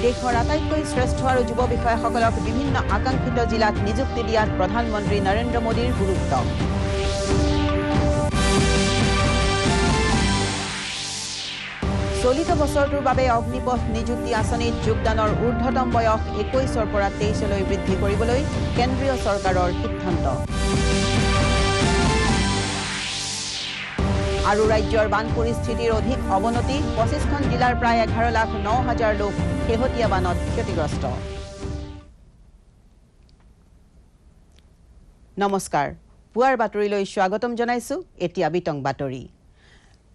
দেশৰ আটাইতকৈ শ্ৰেষ্ঠ আৰু যুৱ বিষয়াসকলক বিভিন্ন আকাংক্ষিত জিলাত নিযুক্তি দিয়াত প্ৰধানমন্ত্ৰী নৰেন্দ্ৰ মোদীৰ গুৰুত্ব। চলিত বছৰটোৰ বাবে অগ্নিপথ নিযুক্তি আঁচনিত যোগদানৰ ঊৰ্ধ্বতম বয়স 21ৰ পৰা 23লৈ বৃদ্ধি কৰিবলৈ কেন্দ্ৰীয় চৰকাৰৰ সিদ্ধান্ত। আৰু ৰাজ্যৰ বান পৰিস্থিতিৰ অধিক অৱনতি 25খন জিলাৰ প্ৰায় 11,09,000 লোক শেহতীয়া বানত ক্ষতিগ্ৰস্ত। নমস্কাৰ, পুৱাৰ বাতৰিলৈ স্বাগতম জনাইছো। এতিয়া বিতং বাতৰি।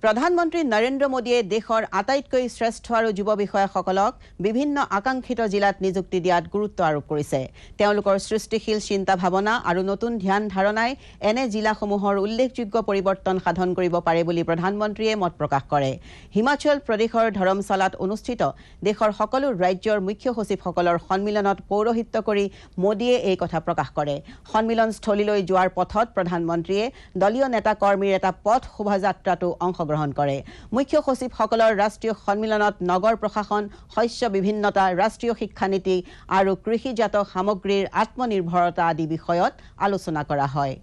প্ৰধানমন্ত্ৰী নৰেন্দ্ৰ মোদীয়ে দেশৰ আটাইতকৈ শ্ৰেষ্ঠ আৰু যুৱ বিষয়াসকলক বিভিন্ন আকাংক্ষিত জিলাত নিযুক্তি দিয়াত গুৰুত্ব আৰোপ কৰিছে। তেওঁলোকৰ সৃষ্টিশীল চিন্তা ভাৱনা আৰু নতুন ধ্যান ধাৰণাই এনে জিলাসমূহৰ উল্লেখযোগ্য পৰিৱৰ্তন সাধন কৰিব পাৰে বুলি প্ৰধানমন্ত্ৰীয়ে মত প্ৰকাশ কৰে। হিমাচল প্ৰদেশৰ ধৰমশালাত অনুষ্ঠিত দেশৰ সকলো ৰাজ্যৰ মুখ্য সচিবসকলৰ সন্মিলনত পৌৰহিত্য কৰি মোদীয়ে এই কথা প্ৰকাশ কৰে। সন্মিলনস্থলীলৈ যোৱাৰ পথত প্ৰধানমন্ত্ৰীয়ে দলীয় নেতা কৰ্মীৰ এটা পথ শোভাযাত্ৰাতো অংশগ্ৰহণ কৰে। মুখ্য সচিবসকলৰ ৰাষ্ট্ৰীয় সন্মিলনত নগৰ প্ৰশাসন, শস্য বিভিন্নতা, ৰাষ্ট্ৰীয় শিক্ষানীতি আৰু কৃষিজাত সামগ্ৰীৰ আত্মনিৰ্ভৰতা আদি বিষয়ত আলোচনা কৰা হয়।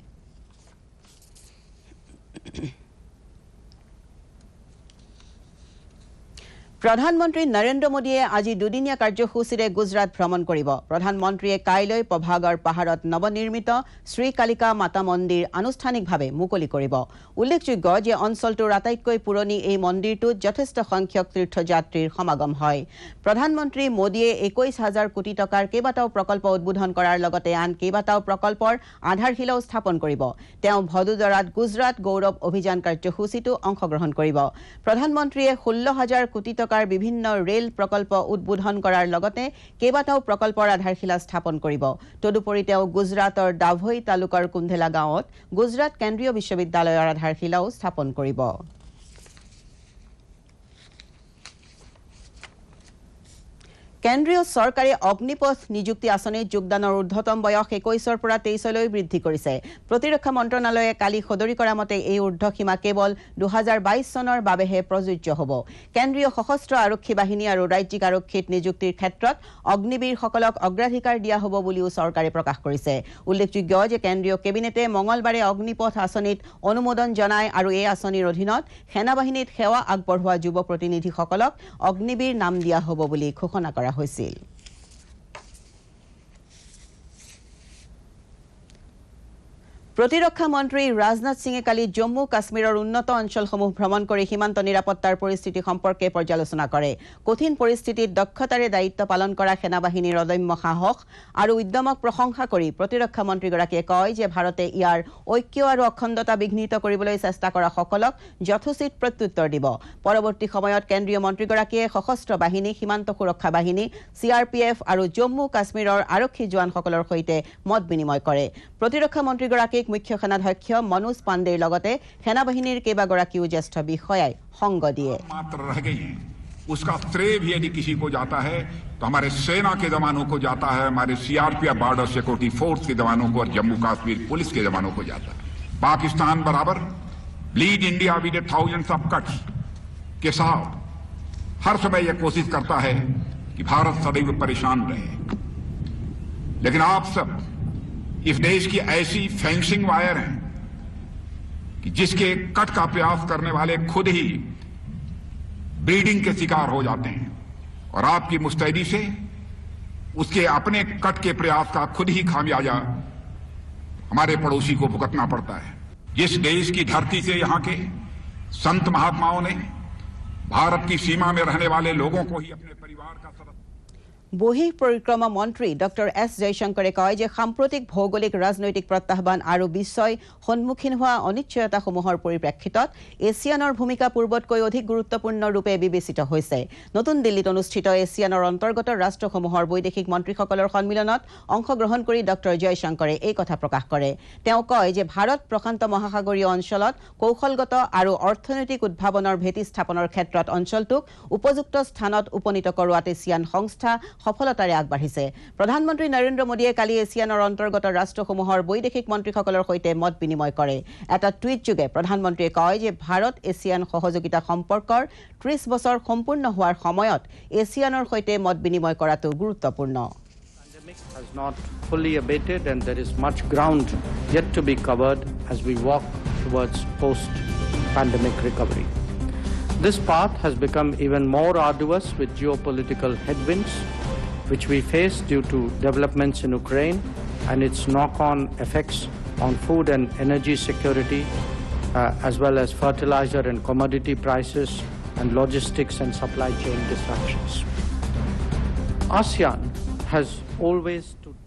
প্ৰধানমন্ত্ৰী নৰেন্দ্ৰ মোদীয়ে আজি দুদিনীয়া কাৰ্যসূচীৰে গুজৰাট ভ্ৰমণ কৰিব। প্ৰধানমন্ত্ৰীয়ে কাইলৈ পভাগড় পাহাৰত নৱনিৰ্মিত শ্ৰীকালিকা মাতা মন্দিৰ আনুষ্ঠানিকভাৱে মুকলি কৰিব। উল্লেখযোগ্য যে অঞ্চলটোৰ আটাইতকৈ পুৰণি এই মন্দিৰটোত যথেষ্ট সংখ্যক তীৰ্থযাত্ৰীৰ সমাগম হয়। প্ৰধানমন্ত্ৰী মোদীয়ে 21,000 কোটি টকাৰ কেইবাটাও প্ৰকল্প উদ্বোধন কৰাৰ লগতে আন কেইবাটাও প্ৰকল্পৰ আধাৰশিলাও স্থাপন কৰিব। তেওঁ ভদোদৰাত গুজৰাট গৌৰৱ অভিযান কাৰ্যসূচীতো অংশগ্ৰহণ কৰিব। প্ৰধানমন্ত্ৰীয়ে 16,000 কোটি টকাৰ বিভিন্ন ৰেল প্ৰকল্প উদ্বোধন কৰাৰ লগতে কেইবাটাও প্ৰকল্পৰ আধাৰশিলা স্থাপন কৰিব। তদুপৰি তেওঁ গুজৰাটৰ ডাভৈ তালুকৰ কুন্ধেলা গাঁৱত গুজৰাট কেন্দ্ৰীয় বিশ্ববিদ্যালয়ৰ আধাৰশিলাও স্থাপন কৰিব। কেন্দ্ৰীয় চৰকাৰে অগ্নিপথ নিযুক্তি আঁচনিত যোগদানৰ ঊৰ্ধ্বতম বয়স 21ৰ পৰা 23লৈ বৃদ্ধি কৰিছে। প্ৰতিৰক্ষা মন্ত্ৰণালয়ে কালি সদৰি কৰা মতে এই ঊৰ্ধ্বসীমা কেৱল 2022 চনৰ বাবেহে প্ৰযোজ্য হ'ব। কেন্দ্ৰীয় সশস্ত্ৰ আৰক্ষী বাহিনী আৰু ৰাজ্যিক আৰক্ষীত নিযুক্তিৰ ক্ষেত্ৰত অগ্নিবীৰসকলক অগ্ৰাধিকাৰ দিয়া হ'ব বুলিও চৰকাৰে প্ৰকাশ কৰিছে। উল্লেখযোগ্য যে কেন্দ্ৰীয় কেবিনেটে মঙলবাৰে অগ্নিপথ আঁচনিত অনুমোদন জনায় আৰু এই আঁচনিৰ অধীনত সেনাবাহিনীত সেৱা আগবঢ়োৱা যুৱ প্ৰতিনিধিসকলক অগ্নিবীৰ নাম দিয়া হ'ব বুলি ঘোষণা কৰা হৈছিল। প্ৰতিৰক্ষা মন্ত্ৰী ৰাজনাথ সিঙে কালি জম্মু কাশ্মীৰৰ উন্নত অঞ্চলসমূহ ভ্ৰমণ কৰি সীমান্ত নিৰাপত্তাৰ পৰিস্থিতি সম্পৰ্কে পৰ্যালোচনা কৰে। কঠিন পৰিস্থিতিত দক্ষতাৰে দায়িত্ব পালন কৰা সেনাবাহিনীৰ অদম্য সাহস আৰু উদ্যমক প্ৰশংসা কৰি প্ৰতিৰক্ষা মন্ত্ৰীগৰাকীয়ে কয় যে ভাৰতে ইয়াৰ ঐক্য আৰু অখণ্ডতা বিঘ্নিত কৰিবলৈ চেষ্টা কৰা সকলক যথোচিত প্ৰত্যুত্তৰ দিব। পৰৱৰ্তী সময়ত কেন্দ্ৰীয় মন্ত্ৰীগৰাকীয়ে সশস্ত্ৰ বাহিনী, সীমান্ত সুৰক্ষা বাহিনী, CRPF আৰু জম্মু কাশ্মীৰৰ আৰক্ষী জোৱানসকলৰ সৈতে মত বিনিময় কৰে। প্ৰতিৰক্ষা মন্ত্ৰীগৰাকীক মুখ্য সেনাধ্যক্ষ মনোজ পাণ্ডেৰ লগতে সেনাবাহিনীৰ কেইবাগৰাকীও জ্যেষ্ঠ বিষয়াই সংগ দিয়ে। उसका श्रेय भी यदि किसी को जाता है तो हमारे सेना के जवानों को जाता है, हमारे CRPF बॉर्डर सिक्योरिटी फोर्स के जवानों को और जम्मू कश्मीर पुलिस के जवानों को जाता है। पाकिस्तान बराबर lead India with thousands of cuts के साथ हर समय यह कोशिश करता है कि भारत सदैव परेशान रहे। लेकिन आप सब इस देश की ऐसी फेंसिंग वायर हैं कि जिसके कट का प्रयास करने वाले खुद ही ब्रीडिंग के शिकार हो जाते हैं और आपकी मुस्तैदी से उसके अपने कट के प्रयास का खुद ही खामियाजा हमारे पड़ोसी को भुगतना पड़ता है। जिस देश की धरती से यहाँ के संत महात्माओं ने भारत की सीमा में रहने वाले लोगों को ही अपने परिवार का सदस्य। বহিঃ পৰিক্ৰমা মন্ত্ৰী ডক্টৰ এছ জয়শংকৰে কয় যে সাম্প্ৰতিক ভৌগোলিক ৰাজনৈতিক প্ৰত্যাহ্বান আৰু বিশ্বই সন্মুখীন হোৱা অনিশ্চয়তাসমূহৰ পৰিপ্ৰেক্ষিতত এছিয়ানৰ ভূমিকা পূৰ্বতকৈ অধিক গুৰুত্বপূৰ্ণ ৰূপে বিবেচিত হৈছে। নতুন দিল্লীত অনুষ্ঠিত এছিয়ানৰ অন্তৰ্গত ৰাষ্ট্ৰসমূহৰ বৈদেশিক মন্ত্ৰীসকলৰ সন্মিলনত অংশগ্ৰহণ কৰি ডক্টৰ জয়শংকৰে এই কথা প্ৰকাশ কৰে। তেওঁ কয় যে ভাৰত প্ৰশান্ত মহাসাগৰীয় অঞ্চলত কৌশলগত আৰু অৰ্থনৈতিক উদ্ভাৱনৰ ভেটি স্থাপনৰ ক্ষেত্ৰত অঞ্চলটোক উপযুক্ত স্থানত উপনীত কৰোৱাত এছিয়ান সংস্থা সফলতাৰে আগবাঢ়িছে প্ৰধানমন্ত্ৰী নৰেন্দ্ৰ মোদীয়ে কালি এছিয়ানৰ অন্তৰ্গত ৰাষ্ট্ৰসমূহৰ বৈদেশিক মন্ত্ৰীসকলৰ সৈতে মত বিনিময় কৰে এটা টুইট যোগে প্ৰধানমন্ত্ৰীয়ে কয় যে ভাৰত এছিয়ান সহযোগিতা সম্পৰ্কৰ 30 বছৰ সম্পূৰ্ণ হোৱাৰ সময়ত এছিয়ানৰ সৈতে মত বিনিময় কৰাটো গুৰুত্বপূৰ্ণ has not fully abated and there is much ground yet to be covered as we walk towards post-pandemic recovery. This path has become even more arduous with geopolitical headwinds which we face due to developments in Ukraine and its knock-on effects on food and energy security as well as fertilizer and commodity prices and logistics and supply chain disruptions. ASEAN has always stood.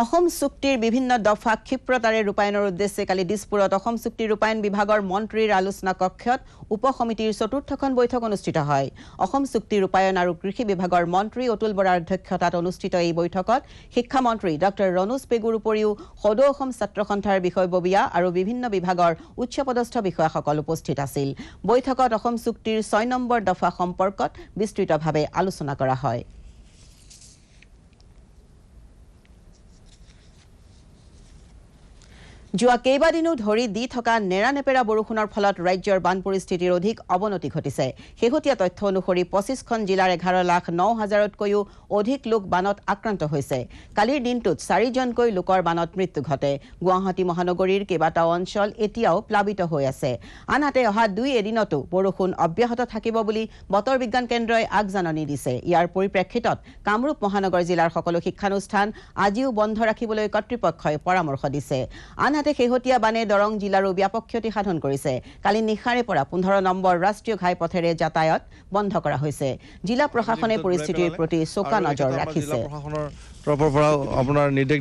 Assam চুক্তিৰ বিভিন্ন দফা ক্ষিপ্ৰতাৰে ৰূপায়ণৰ উদ্দেশ্যে কালি দিছপুৰত অসম চুক্তি ৰূপায়ণ বিভাগৰ মন্ত্ৰীৰ আলোচনা কক্ষত উপসমিতিৰ চতুৰ্থখন বৈঠক অনুষ্ঠিত হয় অসম চুক্তি ৰূপায়ণ আৰু কৃষি বিভাগৰ মন্ত্ৰী অতুল বৰাৰ অধ্যক্ষতাত অনুষ্ঠিত এই বৈঠকত শিক্ষা মন্ত্ৰী ডক্টৰ ৰনোজ পেগুৰ উপৰিও সদৌ অসম ছাত্ৰ সন্থাৰ বিষয়ববীয়া আৰু বিভিন্ন বিভাগৰ উচ্চপদস্থ বিষয়াসকল উপস্থিত আছিল বৈঠকত অসম চুক্তিৰ 6 নম্বৰ দফা সম্পৰ্কত বিস্তৃতভাৱে আলোচনা কৰা হয় যোৱা কেইবাদিনো ধৰি দি থকা নেৰানেপেৰা বৰষুণৰ ফলত ৰাজ্যৰ বান পৰিস্থিতিৰ অধিক অৱনতি ঘটিছে শেহতীয়া তথ্য অনুসৰি 25খন জিলাৰ 11,09,000তকৈও অধিক লোক বানত আক্ৰান্ত হৈছে কালিৰ দিনটোত 4জনকৈ লোকৰ বানত মৃত্যু ঘটে গুৱাহাটী মহানগৰীৰ কেইবাটাও অঞ্চল এতিয়াও প্লাবিত হৈ আছে আনহাতে অহা 2 এদিনতো বৰষুণ অব্যাহত থাকিব বুলি বতৰ বিজ্ঞান কেন্দ্ৰই আগজাননী দিছে ইয়াৰ পৰিপ্ৰেক্ষিতত কামৰূপ মহানগৰ জিলাৰ সকলো শিক্ষানুষ্ঠান আজিও বন্ধ ৰাখিবলৈ কৰ্তৃপক্ষই পৰামৰ্শ দিছে আনহাতে শেহতীয়া বানে দৰং জিলাৰো ব্যাপক ক্ষতি সাধন কৰিছে কালি নিশাৰে পৰা 15 নম্বৰ ৰাষ্ট্ৰীয় ঘাইপথেৰে যাতায়াত বন্ধ কৰা হৈছে জিলা প্ৰশাসনে পৰিস্থিতিৰ প্ৰতি চোকা নজৰ ৰাখিছে প্ৰশাসনৰ তৰফৰ পৰা আপোনাৰ নিৰ্দেশ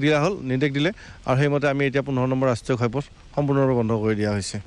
দিলে আৰু সেইমতে আমি এতিয়া 15 নম্বৰ ৰাষ্ট্ৰীয় ঘাইপথ সম্পূৰ্ণৰূপে বন্ধ কৰি দিয়া হৈছে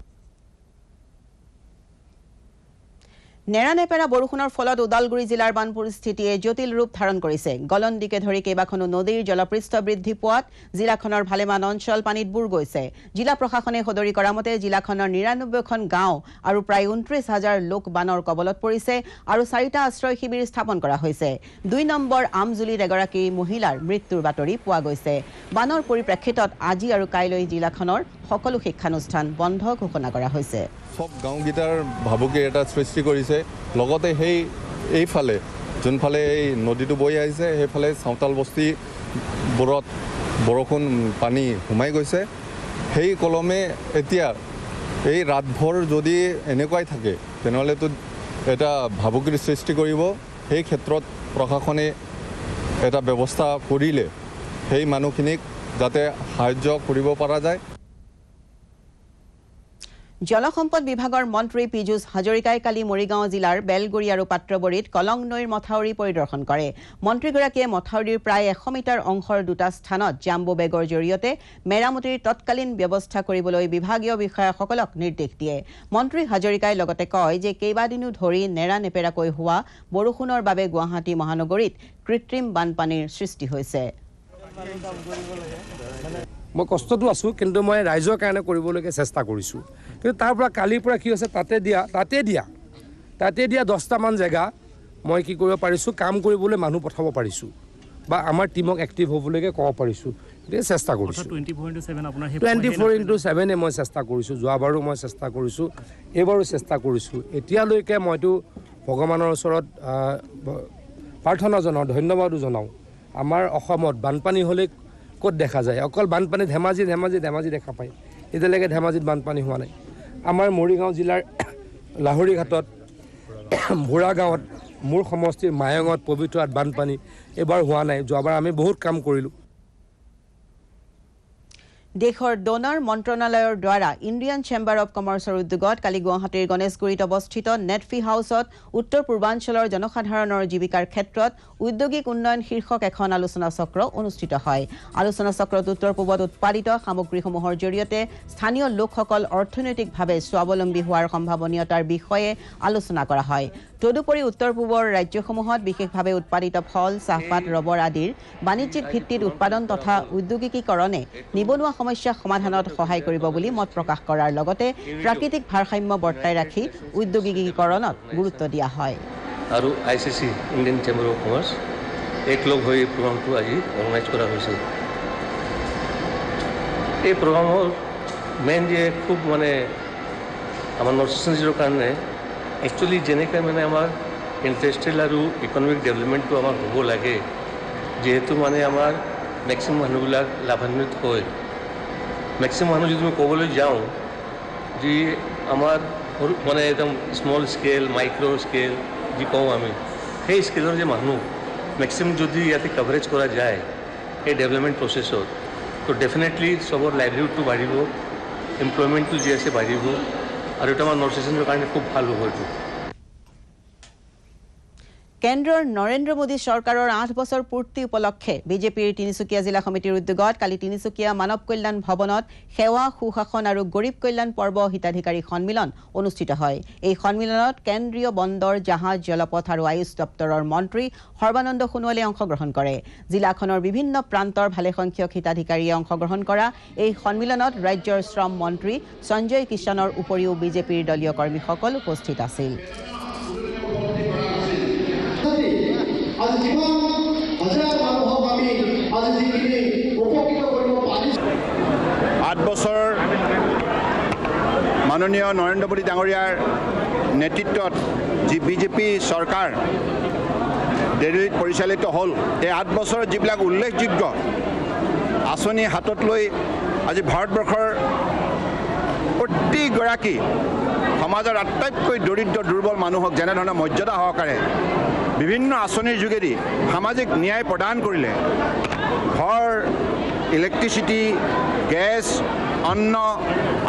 নেৰানেপেৰা বৰষুণৰ ফলত ওদালগুৰি জিলাৰ বান পৰিস্থিতিয়ে জটিল ৰূপ ধাৰণ কৰিছে গলন্দিকে ধৰি কেইবাখনো নদীৰ জলপৃষ্ঠ বৃদ্ধি পোৱাত জিলাখনৰ ভালেমান অঞ্চল পানীত বুৰ গৈছে জিলা প্ৰশাসনে সদৰি কৰা মতে জিলাখনৰ 99খন গাঁও আৰু প্ৰায় 29,000 লোক বানৰ কবলত পৰিছে আৰু 4টা আশ্ৰয় শিবিৰ স্থাপন কৰা হৈছে 2 নম্বৰ আমজুলিৰ এগৰাকী মহিলাৰ মৃত্যুৰ বাতৰি পোৱা গৈছে বানৰ পৰিপ্ৰেক্ষিতত আজি আৰু কাইলৈ জিলাখনৰ সকলো শিক্ষানুষ্ঠান বন্ধ ঘোষণা কৰা হৈছে সব গাঁওগীটাৰ ভাবুকি এটা সৃষ্টি কৰিছে লগতে এইফালে যোনফালে এই নদীটো বৈ আহিছে সেইফালে চাওতাল বস্তি বোৰত বৰষুণ পানী সোমাই গৈছে সেই কলমে এতিয়া এই ৰাতভৰ যদি এনেকুৱাই থাকে তেনেহ'লেতো এটা ভাবুকিৰ সৃষ্টি কৰিব সেই ক্ষেত্ৰত প্ৰশাসনে এটা ব্যৱস্থা কৰিলে সেই মানুহখিনিক যাতে সাহায্য কৰিব পৰা যায় জলসম্পদ বিভাগৰ মন্ত্ৰী পীযুষ হাজৰিকাই কালি মৰিগাঁও জিলাৰ বেলগুৰি আৰু পাত্ৰবৰীত কলং নৈৰ মথাউৰি পৰিদৰ্শন কৰে মন্ত্ৰীগৰাকীয়ে মথাউৰিৰ প্ৰায় 100 মিটাৰ অংশৰ দুটা স্থানত জাম্বো বেগৰ জৰিয়তে মেৰামতিৰ তৎকালীন ব্যৱস্থা কৰিবলৈ বিভাগীয় বিষয়াসকলক নিৰ্দেশ দিয়ে মন্ত্ৰী হাজৰিকাই লগতে কয় যে কেইবাদিনো ধৰি নেৰানেপেৰাকৈ হোৱা বৰষুণৰ বাবে গুৱাহাটী মহানগৰীত কৃত্ৰিম বানপানীৰ সৃষ্টি হৈছে মই কষ্টটো আছো কিন্তু মই ৰাইজৰ কাৰণে কৰিবলৈকে চেষ্টা কৰিছো কিন্তু তাৰ পৰা কালিৰ পৰা কি হৈছে তাতে দিয়া 10টা মান জায়গা মই কি কৰিব পাৰিছো কাম কৰিবলৈ মানুহ পঠাব পাৰিছো বা আমাৰ টিমক এক্টিভ হ'বলৈকে ক'ব পাৰিছো এই চেষ্টা কৰিছো 24/7 মই চেষ্টা কৰিছো যোৱাবাৰো মই চেষ্টা কৰিছো এবাৰো চেষ্টা কৰিছো এতিয়ালৈকে মইতো ভগৱানৰ ওচৰত প্ৰাৰ্থনা জনাও ধন্যবাদো জনাও আমাৰ অসমত বানপানী হ'লে ক'ত দেখা যায় অকল বানপানী ধেমাজি দেখা পায় এতিয়ালৈকে ধেমাজিত বানপানী হোৱা নাই আমাৰ মৰিগাঁও জিলাৰ লাহৰি ঘাটত ভোৰা গাঁৱত মোৰ সমষ্টিৰ মায়ঙত পবিতৰাত বানপানী এবাৰ হোৱা নাই যোৱাবাৰ আমি বহুত কাম কৰিলোঁ দেশৰ ডোনাৰ মন্ত্ৰণালয়ৰ দ্বাৰা ইণ্ডিয়ান চেম্বাৰ অৱ কমাৰ্চৰ উদ্যোগত কালি গুৱাহাটীৰ গণেশগুৰিত অৱস্থিত নেটফি হাউচত উত্তৰ পূৰ্বাঞ্চলৰ জনসাধাৰণৰ জীৱিকাৰ ক্ষেত্ৰত উদ্যোগিক উন্নয়ন শীৰ্ষক এখন আলোচনা চক্ৰ অনুষ্ঠিত হয় আলোচনা চক্ৰত উত্তৰ পূবত উৎপাদিত সামগ্ৰীসমূহৰ জৰিয়তে স্থানীয় লোকসকল অৰ্থনৈতিকভাৱে স্বাৱলম্বী হোৱাৰ সম্ভাৱনীয়তাৰ বিষয়ে আলোচনা কৰা হয় তদুপৰি উত্তৰ পূবৰ ৰাজ্যসমূহত বিশেষভাৱে উৎপাদিত ফল চাহপাত ৰবৰ আদিৰ বাণিজ্যিক ভিত্তিত উৎপাদন তথা উদ্যোগিকীকৰণে নিবনুৱা সমস্যা সমাধানত সহায় কৰিব বুলি মত প্ৰকাশ কৰাৰ লগতে প্ৰাকৃতিক ভাৰসাম্য বৰ্তাই ৰাখি উদ্যোগিকীকৰণত গুৰুত্ব দিয়া হয় আৰু ICC Indian chamber of commerce একলগ হৈ এই প্ৰগ্ৰামটো আজি অৰ্গেনাইজ কৰা হৈছে। এই প্ৰগ্ৰামৰ মেইন যে খুব মানে আমাৰ নৰ্থ ইষ্ট ৰিজনৰ কাৰণে একচুৱেলি যেনেকৈ মানে আমাৰ ইণ্ডাষ্ট্ৰিয়েল আৰু ইকনমিক ডেভেলপমেণ্টটো আমাৰ হ'ব লাগে, যিহেতু মানে আমাৰ মেক্সিমাম মানুহবিলাক লাভান্বিত হয়। মেক্সিমাম মানুহ যদি মই ক'বলৈ যাওঁ যি আমাৰ মানে একদম স্মল স্কেল মাইক্ৰ' স্কেল যি কওঁ আমি, সেই স্কেলৰ যে মানুহ মেক্সিমাম যদি ইয়াতে কভাৰেজ কৰা যায় এই ডেভেলপমেণ্ট প্ৰচেছত, তো ডেফিনেটলি চবৰ লাইভলিহুডটো বাঢ়িব, এমপ্লয়মেণ্টটো যি আছে বাঢ়িব, আৰু এটা আমাৰ নৰ্থ ইষ্টৰ কাৰণে খুব ভাল হ'ব এইটো। কেন্দ্ৰৰ নৰেন্দ্ৰ মোদী চৰকাৰৰ 8 বছৰ পূৰ্তি উপলক্ষে বিজেপিৰ তিনিচুকীয়া জিলা সমিতিৰ উদ্যোগত কালি তিনিচুকীয়া মানৱ কল্যাণ ভৱনত সেৱা সুশাসন আৰু গৰীব কল্যাণ পৰ্ব হিতাধিকাৰী সন্মিলন অনুষ্ঠিত হয়। এই সন্মিলনত কেন্দ্ৰীয় বন্দৰ জাহাজ জলপথ আৰু আয়ুষ দপ্তৰৰ মন্ত্ৰী সৰ্বানন্দ সোণোৱালে অংশগ্ৰহণ কৰে। জিলাখনৰ বিভিন্ন প্ৰান্তৰ ভালেসংখ্যক হিতাধিকাৰীয়ে অংশগ্ৰহণ কৰা এই সন্মিলনত ৰাজ্যৰ শ্ৰম মন্ত্ৰী সঞ্জয় কিষাণৰ উপৰিও বিজেপিৰ দলীয় কৰ্মীসকল উপস্থিত আছিল। 8 বছৰ মাননীয় নৰেন্দ্ৰ মোদী ডাঙৰীয়াৰ নেতৃত্বত যি বিজেপি চৰকাৰ দিল্লীত পৰিচালিত হ'ল, এই 8 বছৰত যিবিলাক উল্লেখযোগ্য আঁচনি হাতত লৈ আজি ভাৰতবৰ্ষৰ প্ৰতিগৰাকী সমাজৰ আটাইতকৈ দৰিদ্ৰ দুৰ্বল মানুহক যেনেধৰণে মৰ্যাদা সহকাৰে বিভিন্ন আঁচনিৰ যোগেদি সামাজিক ন্যায় প্ৰদান কৰিলে, ঘৰ, ইলেক্ট্ৰিচিটি, গেছ, অন্ন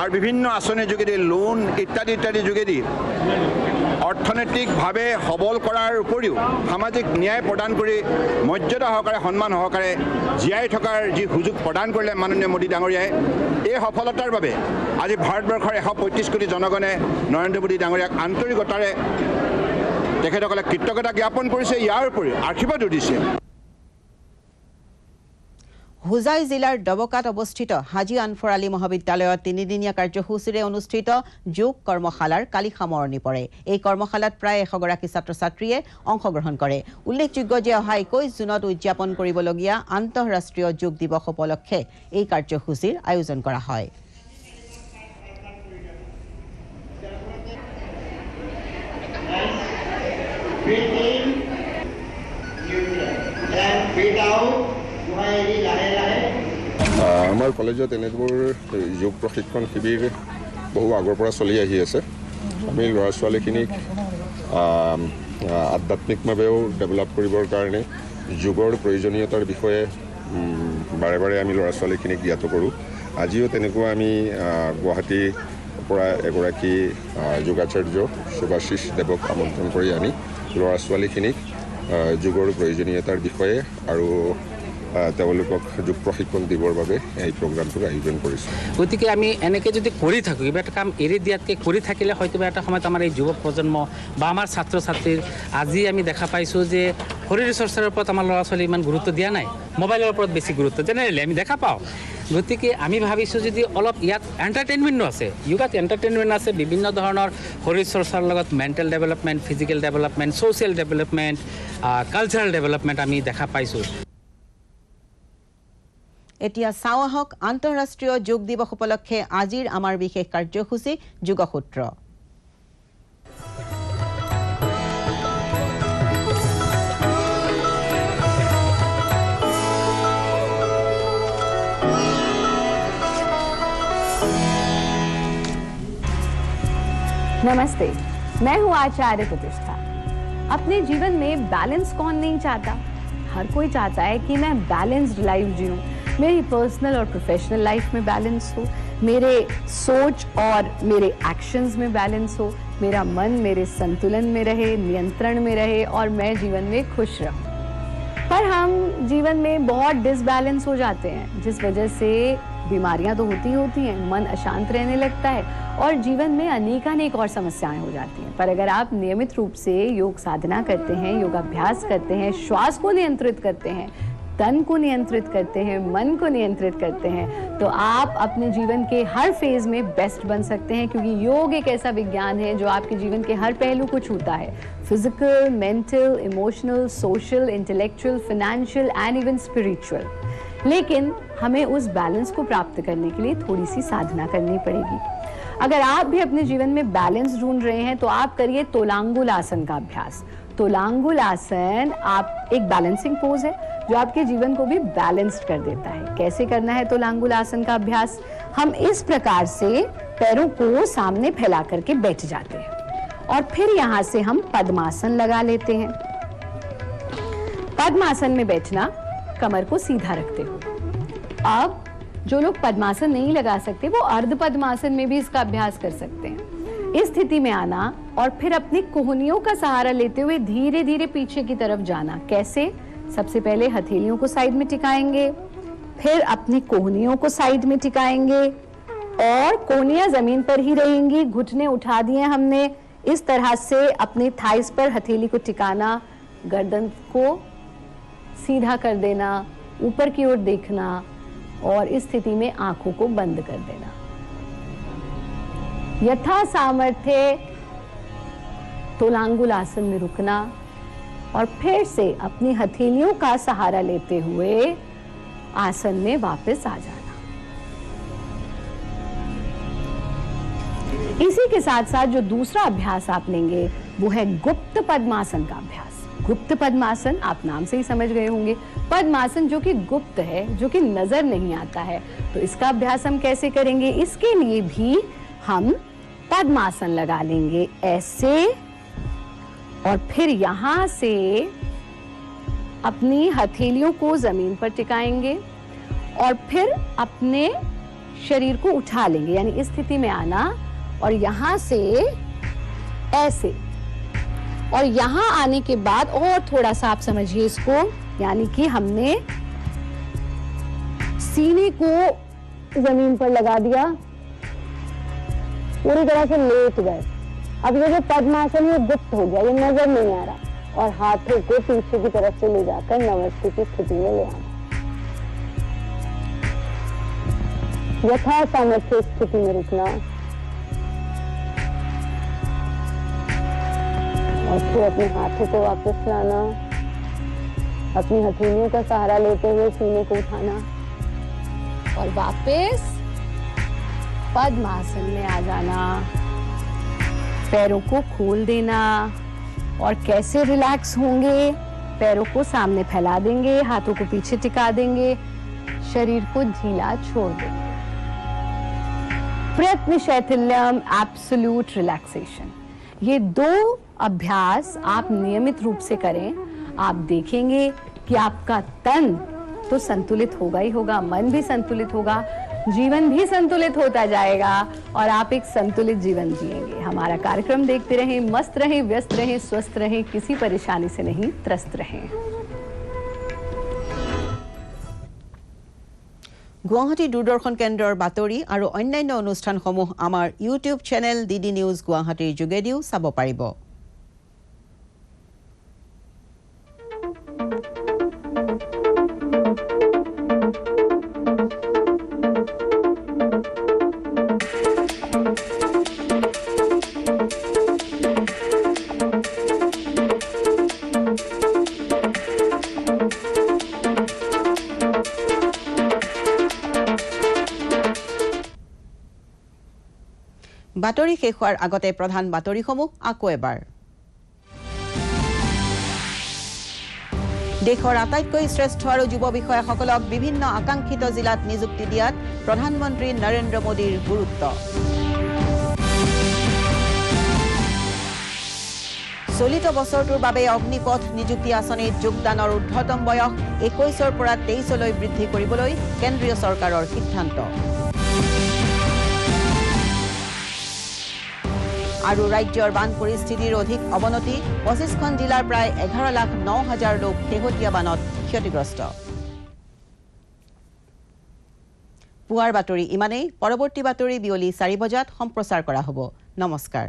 আৰু বিভিন্ন আঁচনিৰ যোগেদি লোন ইত্যাদি ইত্যাদিৰ যোগেদি অৰ্থনৈতিকভাৱে সবল কৰাৰ উপৰিও সামাজিক ন্যায় প্ৰদান কৰি মৰ্যাদা সহকাৰে সন্মান সহকাৰে জীয়াই থকাৰ যি সুযোগ প্ৰদান কৰিলে মাননীয় মোদী ডাঙৰীয়াই, এই সফলতাৰ বাবে আজি ভাৰতবৰ্ষৰ 135 কোটি জনগণে নৰেন্দ্ৰ মোদী ডাঙৰীয়াক আন্তৰিকতাৰে তেখেতসকলে কৃতজ্ঞতা জ্ঞাপন কৰিছে, ইয়াৰ উপৰিও আশীৰ্বাদো দিছে। হুজাই জিলাৰ ডবকাত অৱস্থিত হাজী আনফৰ আলী মহাবিদ্যালয়ত 3দিনীয়া কাৰ্যসূচীৰে অনুষ্ঠিত যোগ কৰ্মশালাৰ কালি সামৰণি পৰে। এই কৰ্মশালাত প্ৰায় 100 গৰাকী ছাত্ৰ ছাত্ৰীয়ে অংশগ্ৰহণ কৰে। উল্লেখযোগ্য যে অহা 21 জুনত উদযাপন কৰিবলগীয়া আন্তঃৰাষ্ট্ৰীয় যোগ দিৱস উপলক্ষে এই কাৰ্যসূচীৰ আয়োজন কৰা হয়। আমাৰ কলেজত এনেবোৰ যোগ প্ৰশিক্ষণ শিবিৰ বহু আগৰ পৰা চলি আহি আছে। আমি ল'ৰা ছোৱালীখিনিক আধ্যাত্মিকভাৱেও ডেভেলপ কৰিবৰ কাৰণে যোগৰ প্ৰয়োজনীয়তাৰ বিষয়ে বাৰে বাৰে আমি ল'ৰা ছোৱালীখিনিক জ্ঞাত কৰোঁ। আজিও তেনেকুৱা আমি গুৱাহাটীৰ পৰা এগৰাকী যোগাচাৰ্য শুভাশিষ দেৱক আমন্ত্ৰণ কৰি আনি ল'ৰা ছোৱালীখিনিক যোগৰ প্ৰয়োজনীয়তাৰ বিষয়ে আৰু তেওঁলোকক যোগ প্ৰশিক্ষণ দিবৰ বাবে এই প্ৰগ্ৰামটোৰ আয়োজন কৰিছোঁ। গতিকে আমি এনেকৈ যদি কৰি থাকোঁ, কিবা এটা কাম এৰি দিয়াতকৈ কৰি থাকিলে হয়তো এটা সময়ত আমাৰ এই যুৱ প্ৰজন্ম বা আমাৰ ছাত্ৰ ছাত্ৰীৰ আজি আমি দেখা পাইছোঁ যে শৰীৰ চৰ্চাৰ ওপৰত আমাৰ ল'ৰা ছোৱালী ইমান গুৰুত্ব দিয়া নাই, মোবাইলৰ ওপৰত বেছি গুৰুত্ব জেনেৰেলি আমি দেখা পাওঁ। গতিকে আমি ভাবিছোঁ যদি অলপ ইয়াত এণ্টাৰটেইনমেণ্টো আছে, যোগাত এণ্টাৰটেইনমেণ্ট আছে, বিভিন্ন ধৰণৰ শৰীৰ চৰ্চাৰ লগত mental development, physical development, social development, cultural development আমি দেখা পাইছোঁ। এতিয়া চাওঁ আহক আন্তঃৰাষ্ট্ৰীয় যোগ দিৱস উপলক্ষে আজিৰ আমাৰ বিশেষ কাৰ্যসূচী যোগসূত্ৰ। नमस्ते, मैं हूँ आचार्य प्रतिष्ठा। अपने जीवन में बैलेंस कौन नहीं चाहता? हर कोई चाहता है कि मैं बैलेंस्ड लाइफ जीऊँ, मेरी पर्सनल और प्रोफेशनल लाइफ में बैलेंस हो, मेरे सोच और मेरे एक्शंस में बैलेंस हो, मेरा मन मेरे संतुलन में रहे, नियंत्रण में रहे और मैं जीवन में खुश रहूँ। पर हम जीवन में बहुत डिसबैलेंस हो जाते हैं, जिस वजह से बीमारियां तो होती हैं, मन अशांत रहने लगता है और जीवन में अनेकानेक और समस्याएं हो जाती हैं। पर अगर आप नियमित रूप से योग साधना करते हैं, योगाभ्यास करते हैं, श्वास को नियंत्रित करते हैं, तन को नियंत्रित करते हैं, मन को नियंत्रित करते हैं, तो आप अपने जीवन के हर फेज में बेस्ट बन सकते हैं, क्योंकि योग एक ऐसा विज्ञान है जो आपके जीवन के हर पहलू को छूता है, physical, mental, emotional, social, intellectual, financial and even spiritual. लेकिन हमें उस बैलेंस को प्राप्त करने के लिए थोड़ी सी साधना करनी पड़ेगी। अगर आप भी अपने जीवन में बैलेंस ढूंढ रहे हैं तो आप करिए तोलांगुल आसन का अभ्यास। तोलांगुल आसन आप एक बैलेंसिंग पोज है जो आपके जीवन को भी बैलेंस्ड कर देता है। कैसे करना है तोलांगुल आसन का अभ्यास? हम इस प्रकार से पैरों को सामने फैला करके बैठ जाते हैं और फिर यहाँ से हम पद्मासन लगा लेते हैं। पद्मासन में बैठना, कमर को सीधा रखते हो। अब जो लोग पद्मासन नहीं लगा सकते वो अर्ध पद्मासन में भी इसका अभ्यास कर सकते हैं। इस स्थिति में आना और फिर अपनी कोहनियों का सहारा लेते हुए धीरे धीरे पीछे की तरफ जाना। कैसे? सबसे पहले हथेलियों को साइड में टिकाएंगे, फिर अपनी कोहनियों को साइड में टिकाएंगे और कोहनियां जमीन पर ही रहेंगी। घुटने उठा दिए हमने। इस तरह से अपने थाइस पर हथेली को टिकाना, गर्दन को सीधा कर देना, ऊपर की ओर देखना और इस स्थिति में आंखों को बंद कर देना। यथा सामर्थ्य तोलांगुल आसन में रुकना और फिर से अपनी हथेलियों का सहारा लेते हुए आसन में वापस आ जाना। इसी के साथ साथ जो दूसरा अभ्यास आप लेंगे वो है गुप्त पद्मासन का अभ्यास। गुप्त पद्मासन आप नाम से ही समझ गए होंगे, पद्मासन जो कि गुप्त है, जो कि नजर नहीं आता है। तो इसका अभ्यास हम कैसे करेंगे? इसके लिए भी हम पद्मासन लगा लेंगे ऐसे और फिर यहां से अपनी हथेलियों को जमीन पर टिकाएंगे और फिर अपने शरीर को उठा लेंगे, यानी इस स्थिति में आना और यहां से ऐसे, और यहां आने के बाद और थोड़ा सा आप समझिए इसको, यानी कि हमने सीने को जमीन पर लगा दिया, पूरी तरह से लेट गए। अब ये जो पद्मासन ये गुप्त हो गया, ये नजर नहीं आ रहा, और हाथों को पीछे की तरफ से ले जाकर नमस्ते की स्थिति में ले आना। यथा सामर्थ्य स्थिति में रुकना और फिर अपने हाथों को वापस लाना, अपनी हथेलियों का सहारा लेते हुए सीने को उठाना और वापस पद्मासन में आ जाना। पैरों को खोल देना और कैसे रिलैक्स होंगे? पैरों को सामने फैला देंगे, हाथों को पीछे टिका देंगे, शरीर को ढीला छोड़ देंगे। प्रयत्न शैथिल्यम, एब्सोल्यूट रिलैक्सेशन। ये दो अभ्यास आप नियमित रूप से करें, आप देखेंगे कि आपका तन तो संतुलित होगा ही होगा, मन भी संतुलित होगा, जीवन भी संतुलित होता जाएगा और आप एक संतुलित जीवन जिएंगे। हमारा कार्यक्रम देखते रहें, मस्त रहें, व्यस्त रहें, स्वस्थ रहें, किसी परेशानी से नहीं त्रस्त रहें। गुवाहाटी दूरदर्शन केन्द्ৰৰ বাতৰি আৰু অন্যান্য অনুষ্ঠানসমূহ আমাৰ ইউটিউব চেনেল DD নিউজ গুৱাহাটীৰ যোগেদিও চাব পাৰিব। বাতৰি শেষ হোৱাৰ আগতে প্ৰধান বাতৰিসমূহ আকৌ এবাৰ। দেশৰ আটাইতকৈ শ্ৰেষ্ঠ আৰু যুৱ বিষয়াসকলক বিভিন্ন আকাংক্ষিত জিলাত নিযুক্তি দিয়াত প্ৰধানমন্ত্ৰী নৰেন্দ্ৰ মোদীৰ গুৰুত্ব। চলিত বছৰটোৰ বাবে অগ্নিপথ নিযুক্তি আঁচনিত যোগদানৰ ঊৰ্ধ্বতম বয়স 21ৰ পৰা 23লৈ বৃদ্ধি কৰিবলৈ কেন্দ্ৰীয় চৰকাৰৰ সিদ্ধান্ত। আৰু ৰাজ্যৰ বান পৰিস্থিতিৰ অধিক অৱনতি, 25খন জিলাৰ প্ৰায় 11,09,000 লোক শেহতীয়া বানত ক্ষতিগ্ৰস্ত। পুৱাৰ বাতৰি ইমানেই। পৰৱৰ্তী বাতৰি বিয়লি 4 বজাত সম্প্ৰচাৰ কৰা হ'ব। নমস্কাৰ।